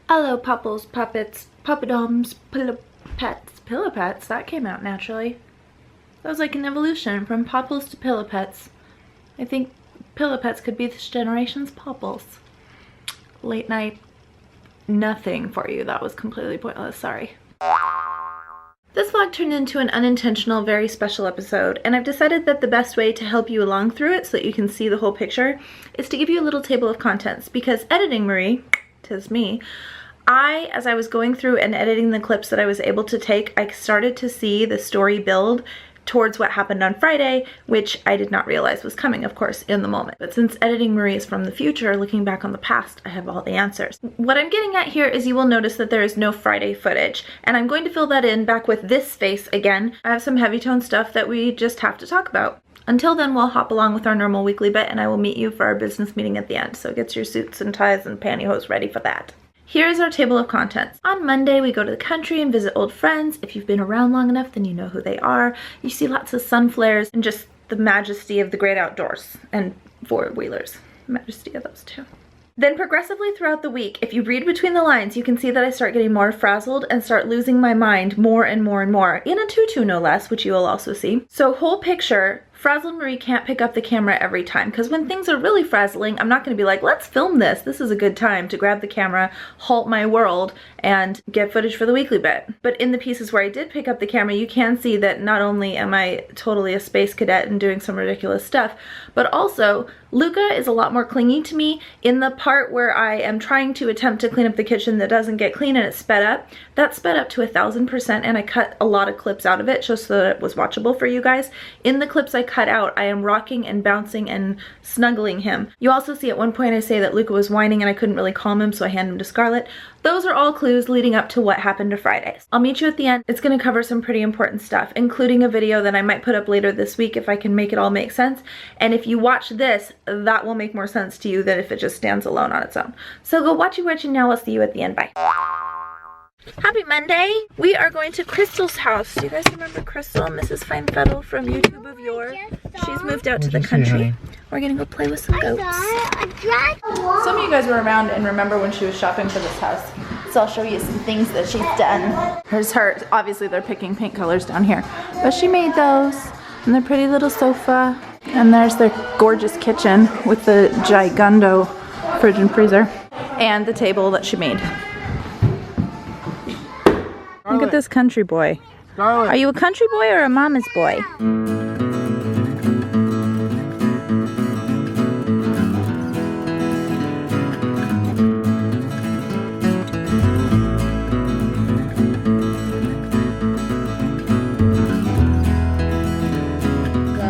Hello, popples, puppets, puppadoms, pillow pets. Pillow pets? That came out naturally. That was like an evolution from popples to pillow pets. I think pillow pets could be this generation's popples. Late night nothing for you. That was completely pointless. Sorry. This vlog turned into an unintentional, very special episode, and I've decided that the best way to help you along through it so that you can see the whole picture is to give you a little table of contents, because editing Marie, 'tis me, as I was going through and editing the clips that I was able to take, I started to see the story build towards what happened on Friday, which I did not realize was coming, of course, in the moment. But since editing Marie is from the future, looking back on the past, I have all the answers. What I'm getting at here is you will notice that there is no Friday footage, and I'm going to fill that in back with this space again. I have some heavy tone stuff that we just have to talk about. Until then, we'll hop along with our normal weekly bit, and I will meet you for our business meeting at the end, so get your suits and ties and pantyhose ready for that. Here's our table of contents. On Monday, we go to the country and visit old friends. If you've been around long enough, then you know who they are. You see lots of sun flares and just the majesty of the great outdoors and four-wheelers. Majesty of those two. Then progressively throughout the week, if you read between the lines, you can see that I start getting more frazzled and start losing my mind more and more and more, in a tutu no less, which you will also see. So whole picture, Frazzled Marie can't pick up the camera every time, because when things are really frazzling, I'm not going to be like, let's film this. This is a good time to grab the camera, halt my world, and get footage for the weekly bit. But in the pieces where I did pick up the camera, you can see that not only am I totally a space cadet and doing some ridiculous stuff, but also Luca is a lot more clingy to me. In the part where I am trying to attempt to clean up the kitchen that doesn't get clean and it's sped up, that's sped up to 1000%, and I cut a lot of clips out of it just so that it was watchable for you guys. In the clips I cut out, I am rocking and bouncing and snuggling him. You also see at one point I say that Luca was whining and I couldn't really calm him, so I hand him to Scarlett. Those are all clues leading up to what happened to Fridays. I'll meet you at the end. It's going to cover some pretty important stuff, including a video that I might put up later this week if I can make it all make sense. And if you watch this, that will make more sense to you than if it just stands alone on its own. So go watch and now I'll see you at the end. Bye. Happy Monday! We are going to Crystal's house. Do you guys remember Crystal, Mrs. Feinfettel from YouTube of yore? She's moved out to the country. We're gonna go play with some goats. Some of you guys were around and remember when she was shopping for this house. So I'll show you some things that she's done. Here's her, obviously they're picking paint colors down here. But she made those, and their pretty little sofa. And there's their gorgeous kitchen with the gigundo fridge and freezer. And the table that she made. Look at this country boy. Scarlett. Are you a country boy or a mama's boy?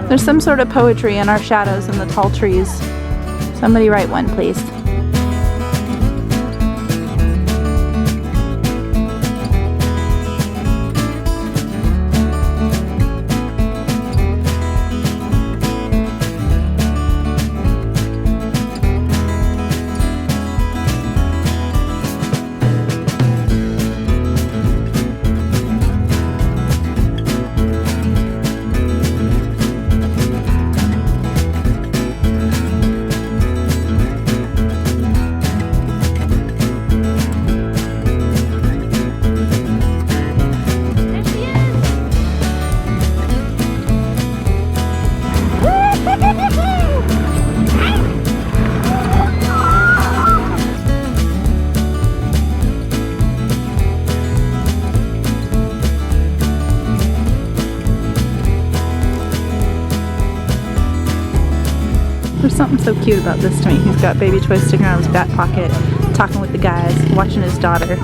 There's some sort of poetry in our shadows and the tall trees. Somebody write one, please. There's something so cute about this to me. He's got baby toys sticking out of his back pocket, talking with the guys, watching his daughter.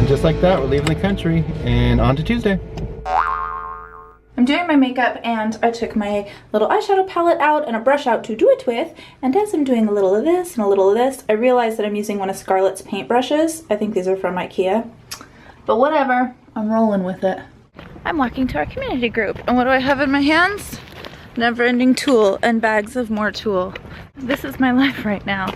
Just like that, we're leaving the country and on to Tuesday. I'm doing my makeup and I took my little eyeshadow palette out and a brush out to do it with, and as I'm doing a little of this and a little of this, I realized that I'm using one of Scarlett's paint brushes. I think these are from IKEA. But whatever, I'm rolling with it. I'm walking to our community group, and what do I have in my hands? Never-ending Tool and bags of more Tool. This is my life right now.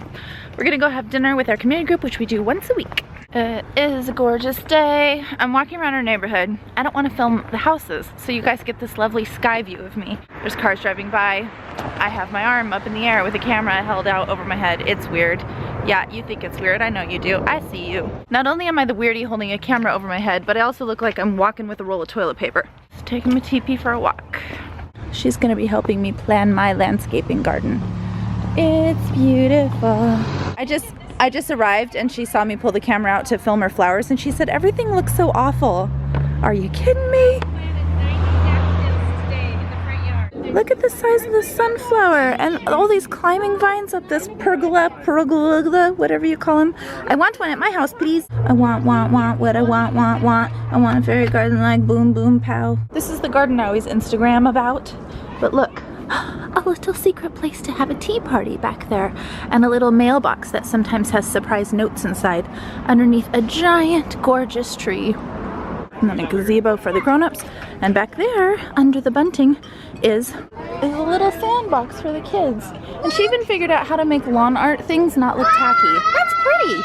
We're gonna go have dinner with our community group, which we do once a week. It is a gorgeous day. I'm walking around our neighborhood. I don't want to film the houses, so you guys get this lovely sky view of me. There's cars driving by. I have my arm up in the air with a camera held out over my head. It's weird. Yeah, you think it's weird. I know you do. I see you. Not only am I the weirdie holding a camera over my head, but I also look like I'm walking with a roll of toilet paper. Just taking my teepee for a walk. She's gonna be helping me plan my landscaping garden. It's beautiful. I just arrived and she saw me pull the camera out to film her flowers and she said, everything looks so awful. Are you kidding me? Look at the size of the sunflower and all these climbing vines up this pergola, whatever you call them. I want one at my house, please. I want what I want. I want a fairy garden like boom, boom, pow. This is the garden I always Instagram about. But look, a little secret place to have a tea party back there. And a little mailbox that sometimes has surprise notes inside underneath a giant, gorgeous tree. And then a gazebo for the grown-ups. And back there, under the bunting, is a little sandbox for the kids. And she even figured out how to make lawn art things not look tacky. That's pretty!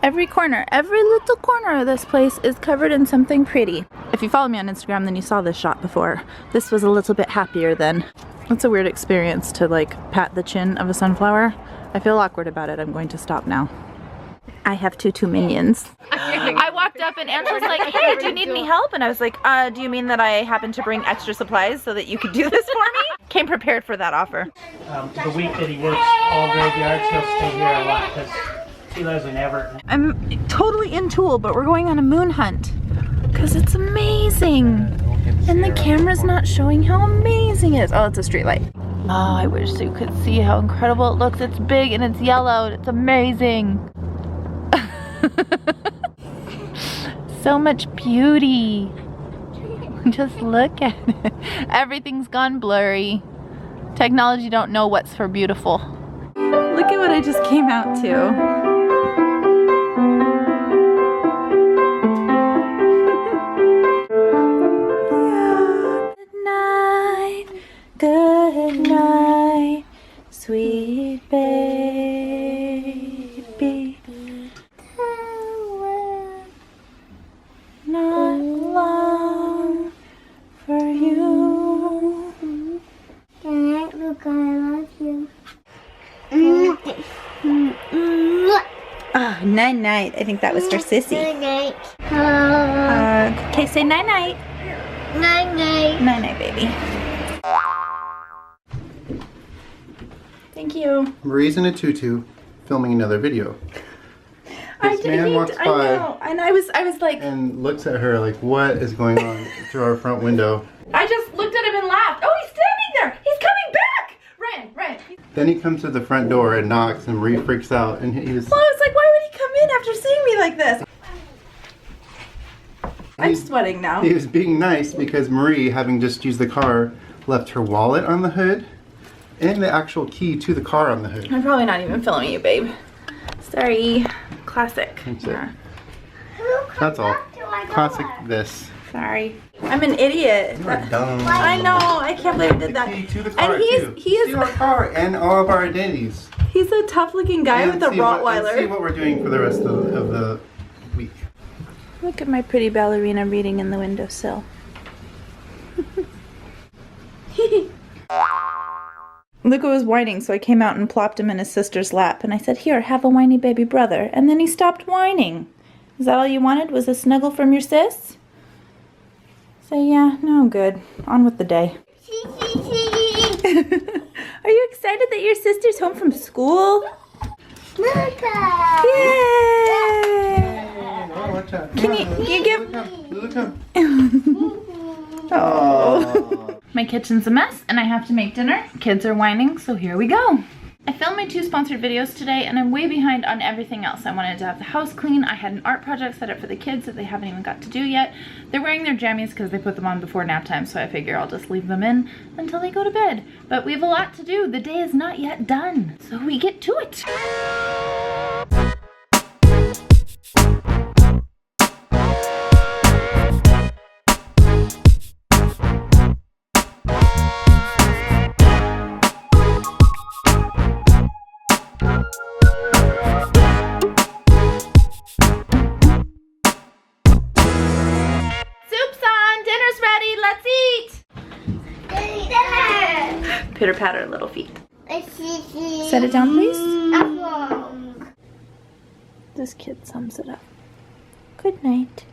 Every corner, every little corner of this place is covered in something pretty. If you follow me on Instagram, then you saw this shot before. This was a little bit happier than. It's a weird experience to like pat the chin of a sunflower. I feel awkward about it. I'm going to stop now. I have two minions. I walked up and Angela's like, hey, do you need any help? And I was like, do you mean that I happen to bring extra supplies so that you could do this for me? Came prepared for that offer. The week that he works all graveyards, he'll stay here a lot because he lives in Everton. I'm totally in Tool, but we're going on a moon hunt because it's amazing. And the camera's not showing how amazing it is. Oh, it's a street light. Oh, I wish you could see how incredible it looks. It's big and it's yellow. It's amazing. So much beauty. Just look at it. Everything's gone blurry. Technology don't know what's for beautiful. Look at what I just came out to. Good night, sweet baby. Not long for you. Good night, Luca. I love you. Oh, night night. I think that was for Sissy. Good night. Okay, say night night. Night night. Night night, baby. Thank you. Marie's in a tutu, filming another video. This man walks by. I know, and I was like, and looks at her like, what is going on through our front window? I just looked at him and laughed. Oh, he's standing there. He's coming back. Ryan. Then he comes to the front door and knocks, and Marie freaks out, and he was. Well, I was like, why would he come in after seeing me like this? I'm sweating now. He was being nice because Marie, having just used the car, left her wallet on the hood and the actual key to the car on the hood. I'm probably not even filming you, babe. Sorry. Classic. That's it. That's all. Classic this. Sorry. I'm an idiot. You are dumb. I know. I can't believe I did that. The key to the car, And he is to our car and all of our identities. He's a tough looking guy with a Rottweiler. Let's see what we're doing for the rest of the week. Look at my pretty ballerina reading in the windowsill. Luca was whining, so I came out and plopped him in his sister's lap, and I said, here, have a whiny baby brother. And then he stopped whining. Is that all you wanted, was a snuggle from your sis? So yeah, no, I'm good. On with the day. Are you excited that your sister's home from school? Luca! Yay! Can you give... Luca. Oh. My kitchen's a mess and I have to make dinner. Kids are whining, so here we go. I filmed my 2 sponsored videos today and I'm way behind on everything else. I wanted to have the house clean. I had an art project set up for the kids that they haven't even got to do yet. They're wearing their jammies because they put them on before nap time, so I figure I'll just leave them in until they go to bed. But we have a lot to do. The day is not yet done, so we get to it. pitter patter little feet. Set Set it down, please. Apple. This kid sums it up. Good night.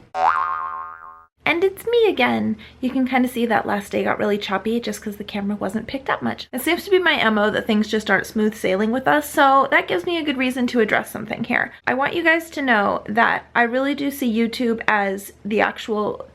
And it's me again. You can kind of see that last day got really choppy just because the camera wasn't picked up much. It seems to be my MO that things just aren't smooth sailing with us, so that gives me a good reason to address something here. I want you guys to know that I really do see YouTube as the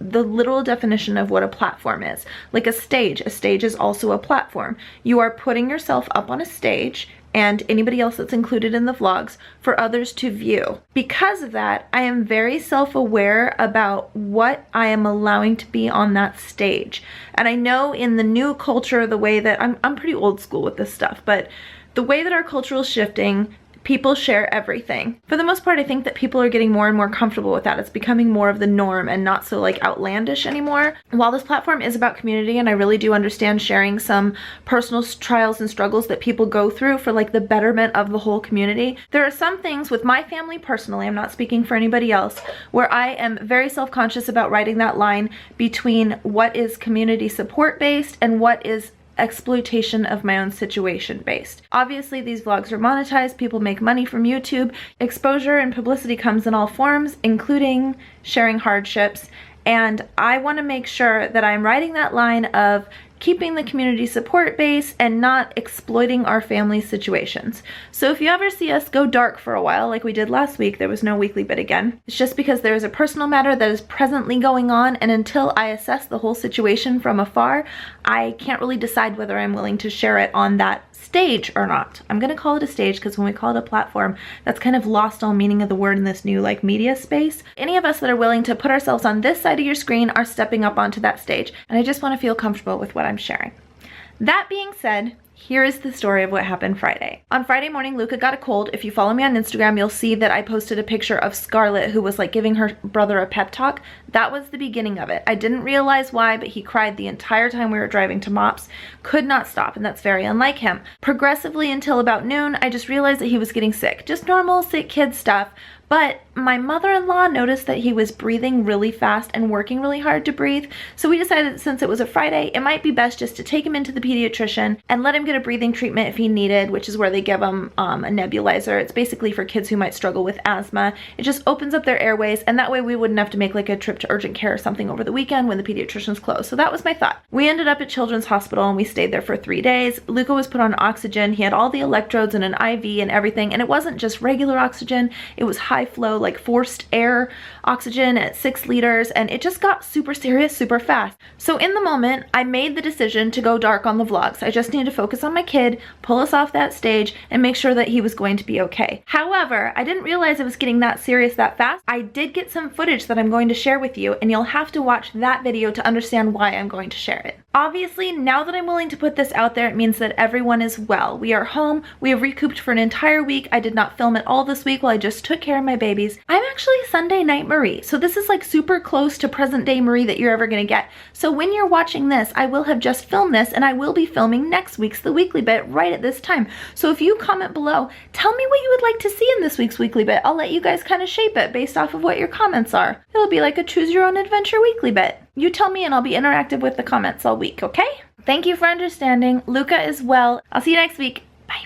literal definition of what a platform is. Like a stage. A stage is also a platform. You are putting yourself up on a stage and anybody else that's included in the vlogs for others to view. Because of that, I am very self-aware about what I am allowing to be on that stage. And I know in the new culture, the way that, I'm pretty old school with this stuff, but the way that our culture is shifting, people share everything. For the most part, I think that people are getting more and more comfortable with that. It's becoming more of the norm and not so like outlandish anymore. While this platform is about community, and I really do understand sharing some personal trials and struggles that people go through for like the betterment of the whole community, there are some things with my family personally, I'm not speaking for anybody else, where I am very self-conscious about writing that line between what is community support based and what is exploitation of my own situation based. Obviously these vlogs are monetized, people make money from YouTube. Exposure and publicity comes in all forms, including sharing hardships, and I want to make sure that I'm writing that line of keeping the community support base and not exploiting our family situations. So if you ever see us go dark for a while, like we did last week, there was no weekly bit again, it's just because there is a personal matter that is presently going on, and until I assess the whole situation from afar, I can't really decide whether I'm willing to share it on that stage or not. I'm gonna call it a stage because when we call it a platform, that's kind of lost all meaning of the word in this new like media space. Any of us that are willing to put ourselves on this side of your screen are stepping up onto that stage, and I just want to feel comfortable with what I'm sharing. That being said, here is the story of what happened Friday. On Friday morning, Luca got a cold. If you follow me on Instagram, you'll see that I posted a picture of Scarlett, who was like giving her brother a pep talk. That was the beginning of it. I didn't realize why, but he cried the entire time we were driving to Mops. Could not stop, and that's very unlike him. Progressively until about noon, I just realized that he was getting sick. Just normal sick kid stuff. But my mother-in-law noticed that he was breathing really fast and working really hard to breathe, so we decided that since it was a Friday, it might be best just to take him into the pediatrician and let him get a breathing treatment if he needed, which is where they give him a nebulizer. It's basically for kids who might struggle with asthma. It just opens up their airways, and that way we wouldn't have to make like a trip to urgent care or something over the weekend when the pediatrician's closed. So that was my thought. We ended up at Children's Hospital and we stayed there for 3 days. Luca was put on oxygen. He had all the electrodes and an IV and everything, and it wasn't just regular oxygen. It was high flow, like forced air oxygen at 6 liters, and it just got super serious super fast. So in the moment, I made the decision to go dark on the vlogs. I just needed to focus on my kid, pull us off that stage, and make sure that he was going to be okay. However, I didn't realize it was getting that serious that fast. I did get some footage that I'm going to share with you, and you'll have to watch that video to understand why I'm going to share it. Obviously, now that I'm willing to put this out there, it means that everyone is well. We are home. We have recouped for an entire week. I did not film at all this week while I just took care of my babies. I'm actually Sunday night Marie, so this is like super close to present day Marie that you're ever gonna get. So when you're watching this, I will have just filmed this, and I will be filming next week's The Weekly Bit right at this time. So if you comment below, tell me what you would like to see in this week's Weekly Bit. I'll let you guys kind of shape it based off of what your comments are. It'll be like a choose your own adventure Weekly Bit. You tell me and I'll be interactive with the comments all week, okay? Thank you for understanding. Luca is well. I'll see you next week. Bye.